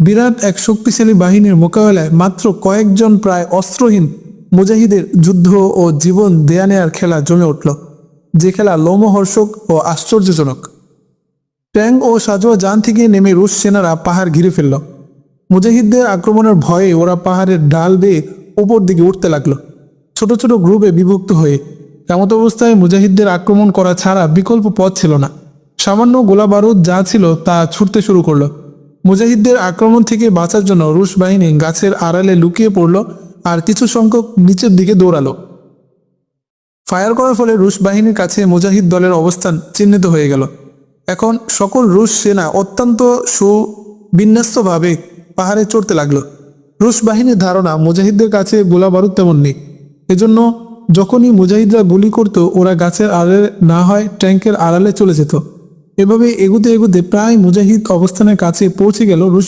বিরাট এক শক্তিশালী বাহিনীর মোকাবেলায় মাত্র কয়েকজন প্রায় অস্ত্রহীন মুজাহিদের যুদ্ধ ও জীবন দেয়া নেয়ার খেলা জমে উঠল, যে খেলা লোমহর্ষক ও আশ্চর্যজনক। ট্যাঙ্ক ও সাজোয়া যান থেকে নেমে রুশ সেনারা পাহাড় ঘিরে ফেলল। মুজাহিদদের আক্রমণের ভয়ে ওরা পাহাড়ের ডাল বেয়ে উপর দিকে উঠতে লাগলো, ছোট ছোট গ্রুপে বিভক্ত হয়ে। এমত অবস্থায় মুজাহিদদের আক্রমণ করা ছাড়া বিকল্প পথ ছিল না। সামান্য গোলা বারুদ যা ছিল তা ছুটতে শুরু করলো। মুজাহিদদের আক্রমণ থেকে বাঁচার জন্য রুশ বাহিনী গাছের আড়ালে লুকিয়ে পড়ল আর কিছু সংখ্যক নিচের দিকে দৌড়ালো। ফায়ার করার ফলে রুশ বাহিনীর কাছে মুজাহিদ দলের অবস্থান চিহ্নিত হয়ে গেল। এখন সকল রুশ সেনা অত্যন্ত সুবিন্যস্তভাবে পাহাড়ে চড়তে লাগলো। রুশ বাহিনীর ধারণা মুজাহিদদের কাছে গোলা বারুদ তেমন নেই, এজন্য যখনই মুজাহিদরা গুলি করত ওরা গাছের আড়ালে না হয় ট্যাঙ্কের আড়ালে চলে যেত। এভাবে এগুতে এগুতে প্রায় মুজাহিদ অবস্থানের কাছে পৌঁছে গেল রুশ